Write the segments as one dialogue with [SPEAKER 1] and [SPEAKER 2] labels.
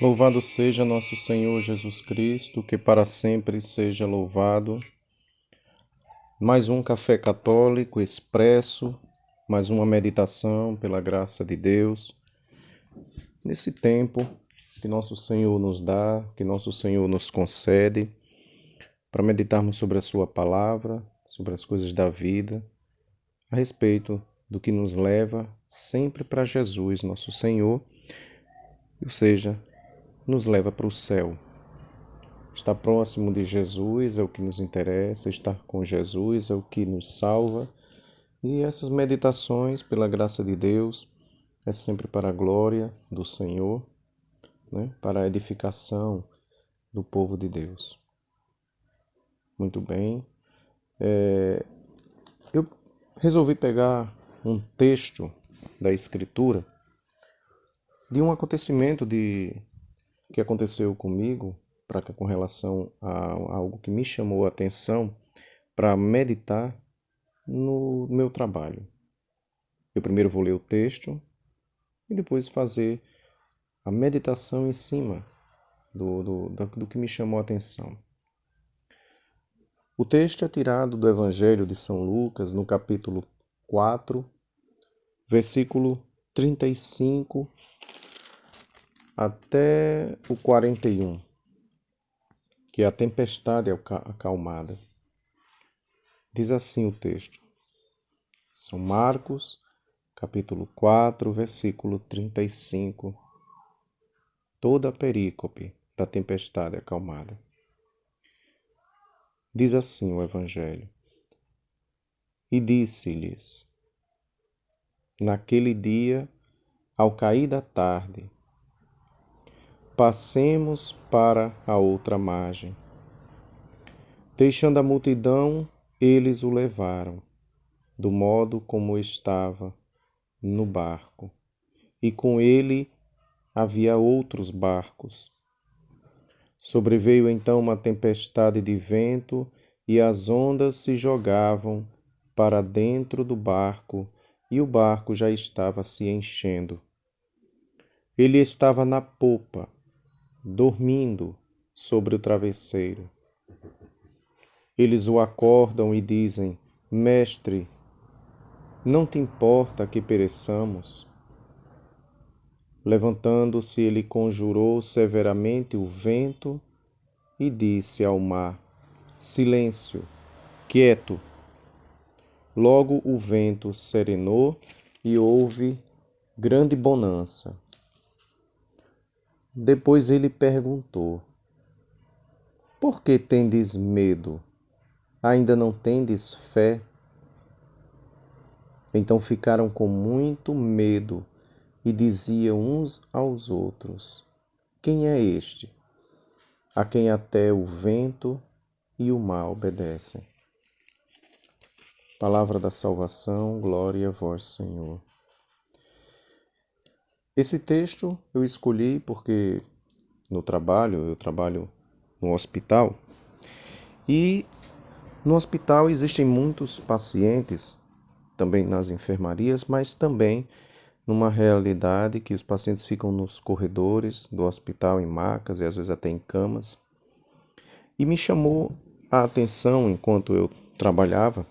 [SPEAKER 1] Louvado seja nosso Senhor Jesus Cristo, que para sempre seja louvado. Mais um café católico expresso, mais uma meditação pela graça de Deus. Nesse tempo que nosso Senhor nos dá, que nosso Senhor nos concede, para meditarmos sobre a sua palavra, sobre as coisas da vida, a respeito do que nos leva sempre para Jesus, nosso Senhor, ou seja, nos leva para o céu. Estar próximo de Jesus é o que nos interessa, estar com Jesus é o que nos salva. E essas meditações, pela graça de Deus, é sempre para a glória do Senhor, para a edificação do povo de Deus. Muito bem. Eu resolvi pegar um texto da Escritura de um acontecimento que aconteceu comigo, com relação a algo que me chamou a atenção para meditar no meu trabalho. Eu primeiro vou ler o texto e depois fazer a meditação em cima do que me chamou a atenção. O texto é tirado do Evangelho de São Lucas, no capítulo 4, versículo 35 até o 41, que é a tempestade acalmada. Diz assim o texto. São Marcos, capítulo 4, versículo 35. Toda a perícope da tempestade acalmada. Diz assim o Evangelho. E disse-lhes, naquele dia, ao cair da tarde, passemos para a outra margem. Deixando a multidão, eles o levaram, do modo como estava no barco. E com ele havia outros barcos. Sobreveio então uma tempestade de vento e as ondas se jogavam para dentro do barco e o barco já estava se enchendo. Ele estava na popa, dormindo sobre o travesseiro. Eles o acordam e dizem: Mestre, não te importa que pereçamos? Levantando-se, ele conjurou severamente o vento e disse ao mar: Silêncio, quieto. Logo o vento serenou e houve grande bonança. Depois ele perguntou: Por que tendes medo? Ainda não tendes fé? Então ficaram com muito medo e diziam uns aos outros: Quem é este, a quem até o vento e o mar obedecem? Palavra da salvação, glória a vós, Senhor. Esse texto eu escolhi porque eu trabalho no hospital, e no hospital existem muitos pacientes, também nas enfermarias, mas também numa realidade que os pacientes ficam nos corredores do hospital, em macas e às vezes até em camas. E me chamou a atenção enquanto eu trabalho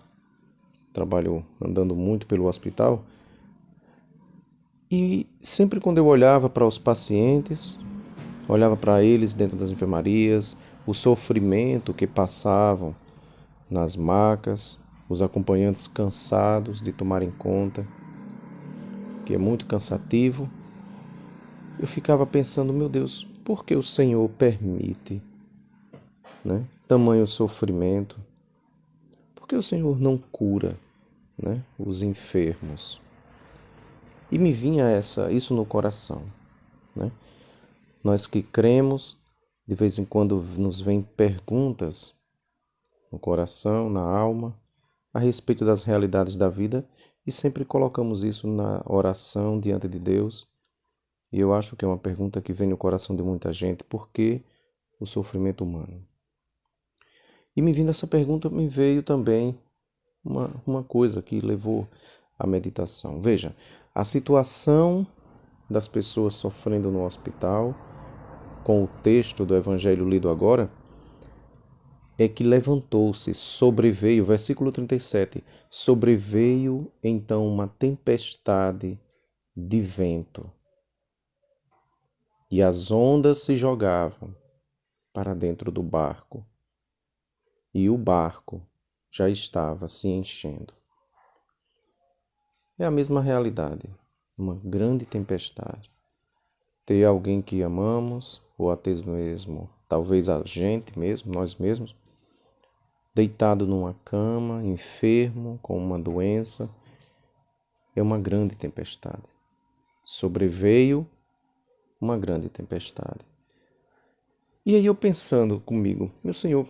[SPEAKER 1] andando muito pelo hospital, e sempre quando eu olhava para os pacientes, olhava para eles dentro das enfermarias, o sofrimento que passavam nas macas, os acompanhantes cansados de tomarem conta, que é muito cansativo, eu ficava pensando, meu Deus, por que o Senhor permite, tamanho sofrimento? Por que o Senhor não cura, os enfermos? E me vinha isso no coração. Nós que cremos, de vez em quando nos vêm perguntas no coração, na alma, a respeito das realidades da vida, e sempre colocamos isso na oração diante de Deus. E eu acho que é uma pergunta que vem no coração de muita gente: por que o sofrimento humano? E me vindo essa pergunta, me veio também uma coisa que levou à meditação. Veja, a situação das pessoas sofrendo no hospital com o texto do Evangelho lido agora, é que levantou-se, sobreveio, versículo 37, sobreveio então uma tempestade de vento, e as ondas se jogavam para dentro do barco, e o barco já estava se enchendo. É a mesma realidade, uma grande tempestade. Ter alguém que amamos, ou até mesmo, talvez a gente mesmo, nós mesmos, deitado numa cama, enfermo, com uma doença, é uma grande tempestade. Sobreveio uma grande tempestade. E aí eu pensando comigo, meu Senhor,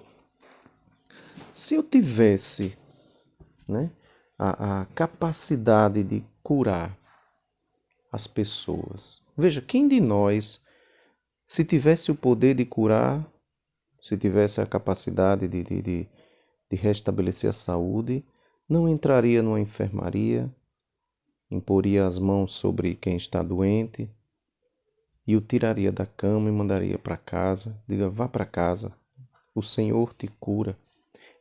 [SPEAKER 1] se eu tivesse, né, a capacidade de curar as pessoas. Veja, quem de nós, se tivesse o poder de curar, se tivesse a capacidade de restabelecer a saúde, não entraria numa enfermaria, imporia as mãos sobre quem está doente e o tiraria da cama e mandaria para casa. Diga, vá para casa, o Senhor te cura.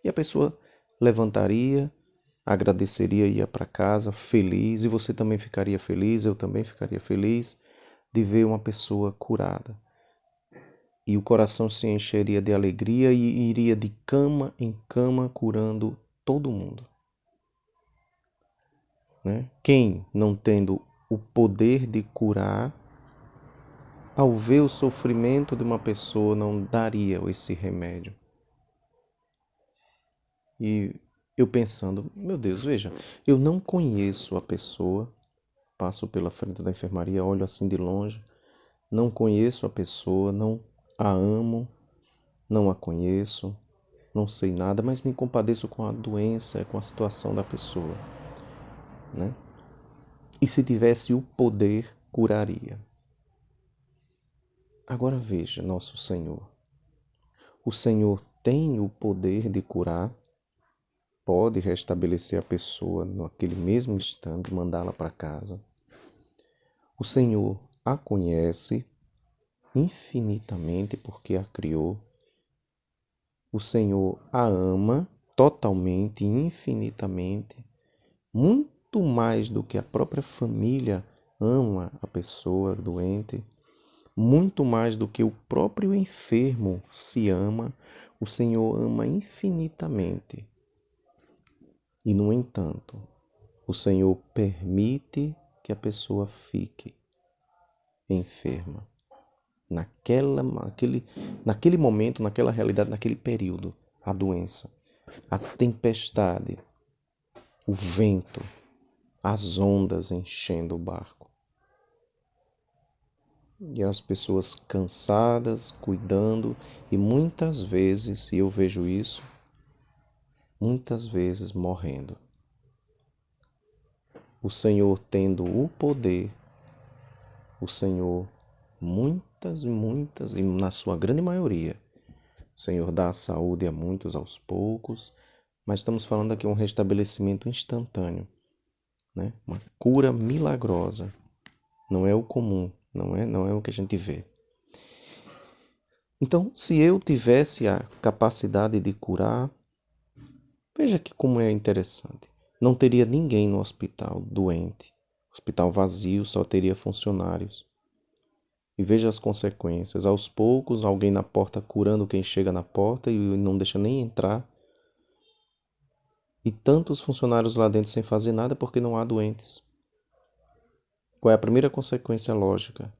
[SPEAKER 1] E a pessoa levantaria, agradeceria e ia para casa feliz, e você também ficaria feliz, eu também ficaria feliz de ver uma pessoa curada. E o coração se encheria de alegria e iria de cama em cama curando todo mundo. Né? Quem, não tendo o poder de curar, ao ver o sofrimento de uma pessoa, não daria esse remédio? E eu pensando, meu Deus, veja, eu não conheço a pessoa, passo pela frente da enfermaria, olho assim de longe, não conheço a pessoa, não a amo, não a conheço, não sei nada, mas me compadeço com a doença, com a situação da pessoa, né? E se tivesse o poder, curaria. Agora veja, nosso Senhor. O Senhor tem o poder de curar, pode restabelecer a pessoa naquele mesmo instante, mandá-la para casa. O Senhor a conhece infinitamente porque a criou. O Senhor a ama totalmente, infinitamente, muito mais do que a própria família ama a pessoa doente, muito mais do que o próprio enfermo se ama, o Senhor ama infinitamente. E, no entanto, o Senhor permite que a pessoa fique enferma. Naquele momento, naquela realidade, naquele período, a doença, a tempestade, o vento, as ondas enchendo o barco. E as pessoas cansadas, cuidando, e muitas vezes, e eu vejo isso, muitas vezes morrendo. O Senhor tendo o poder, o Senhor muitas, e na sua grande maioria, o Senhor dá a saúde a muitos aos poucos, mas estamos falando aqui de um restabelecimento instantâneo, né? Uma cura milagrosa. Não é o comum, não é o que a gente vê. Então, se eu tivesse a capacidade de curar, veja que como é interessante. Não teria ninguém no hospital doente. Hospital vazio, só teria funcionários. E veja as consequências. Aos poucos, alguém na porta curando quem chega na porta e não deixa nem entrar. E tantos funcionários lá dentro sem fazer nada porque não há doentes. Qual é a primeira consequência lógica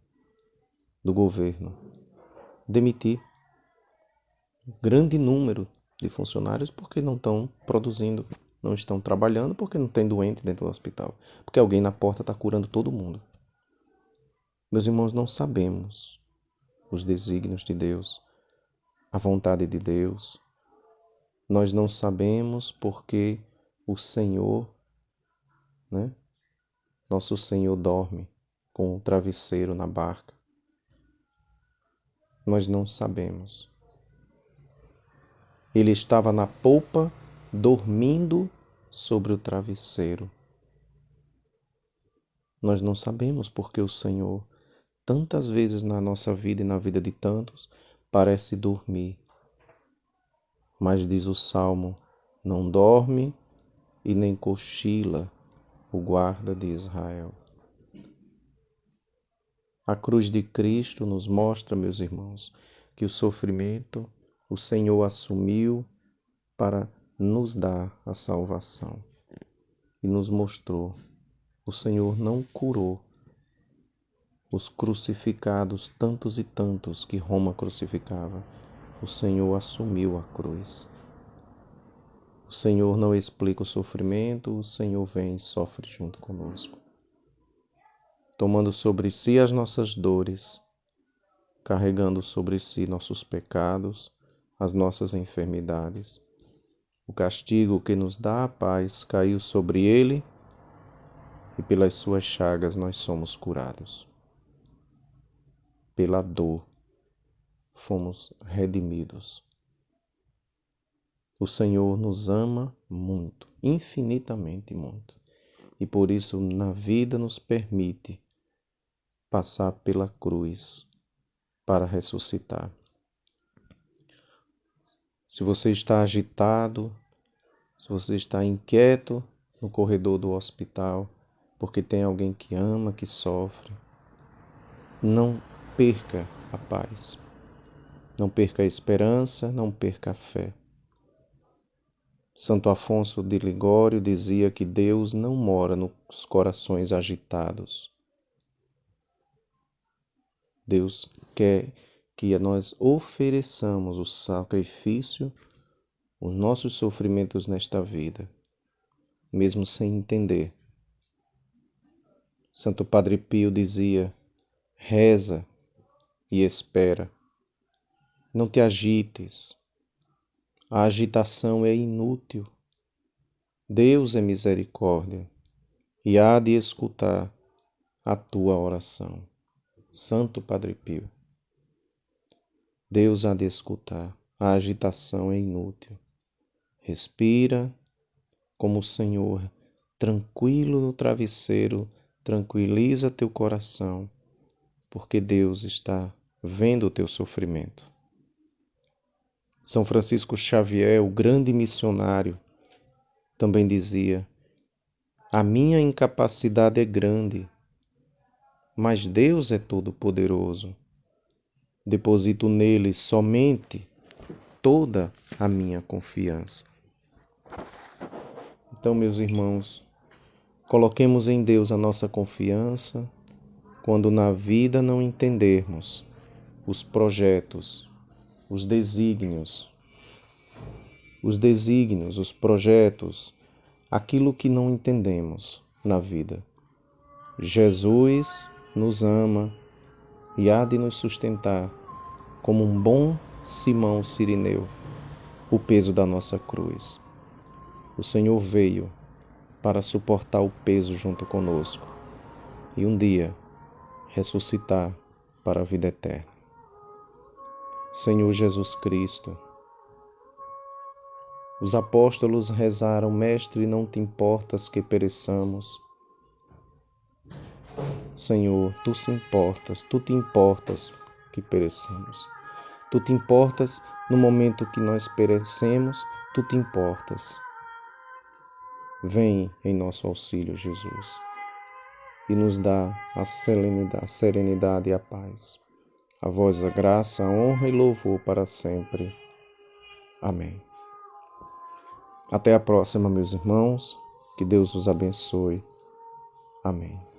[SPEAKER 1] do governo? Demitir grande número de funcionários porque não estão produzindo, não estão trabalhando porque não tem doente dentro do hospital, porque alguém na porta está curando todo mundo. Meus irmãos, não sabemos os desígnios de Deus, a vontade de Deus. Nós não sabemos porque o Senhor, né? Nosso Senhor dorme com o travesseiro na barca. Nós não sabemos. Ele estava na polpa, dormindo sobre o travesseiro. Nós não sabemos porque o Senhor tantas vezes na nossa vida e na vida de tantos, parece dormir. Mas diz o Salmo, não dorme e nem cochila o guarda de Israel. A cruz de Cristo nos mostra, meus irmãos, que o sofrimento o Senhor assumiu para nos dar a salvação. E nos mostrou, o Senhor não curou os crucificados, tantos e tantos que Roma crucificava. O Senhor assumiu a cruz. O Senhor não explica o sofrimento, o Senhor vem e sofre junto conosco, tomando sobre si as nossas dores, carregando sobre si nossos pecados, as nossas enfermidades. O castigo que nos dá a paz caiu sobre ele e pelas suas chagas nós somos curados. Pela dor fomos redimidos. O Senhor nos ama muito, infinitamente muito, e por isso na vida nos permite passar pela cruz para ressuscitar. Se você está agitado, se você está inquieto no corredor do hospital, porque tem alguém que ama, que sofre, não perca a paz, não perca a esperança, não perca a fé. Santo Afonso de Ligório dizia que Deus não mora nos corações agitados. Deus quer que nós ofereçamos o sacrifício, os nossos sofrimentos nesta vida, mesmo sem entender. Santo Padre Pio dizia, reza e espera. Não te agites. A agitação é inútil. Deus é misericórdia e há de escutar a tua oração. Santo Padre Pio. Deus há de escutar. A agitação é inútil. Respira como o Senhor, tranquilo no travesseiro, tranquiliza teu coração, porque Deus está vendo o teu sofrimento. São Francisco Xavier, o grande missionário, também dizia, a minha incapacidade é grande, mas Deus é todo-poderoso. Deposito nele somente toda a minha confiança. Então, meus irmãos, coloquemos em Deus a nossa confiança quando na vida não entendermos os projetos, os desígnios, os projetos, aquilo que não entendemos na vida. Jesus nos ama e há de nos sustentar como um bom Simão Cirineu, o peso da nossa cruz. O Senhor veio para suportar o peso junto conosco e um dia ressuscitar para a vida eterna. Senhor Jesus Cristo, os apóstolos rezaram, Mestre, não te importas que pereçamos. Senhor, tu te importas que pereçamos. Tu te importas no momento que nós perecemos, tu te importas. Vem em nosso auxílio, Jesus, e nos dá a serenidade e a paz. A vós a graça, a honra e louvor para sempre. Amém. Até a próxima, meus irmãos. Que Deus os abençoe. Amém.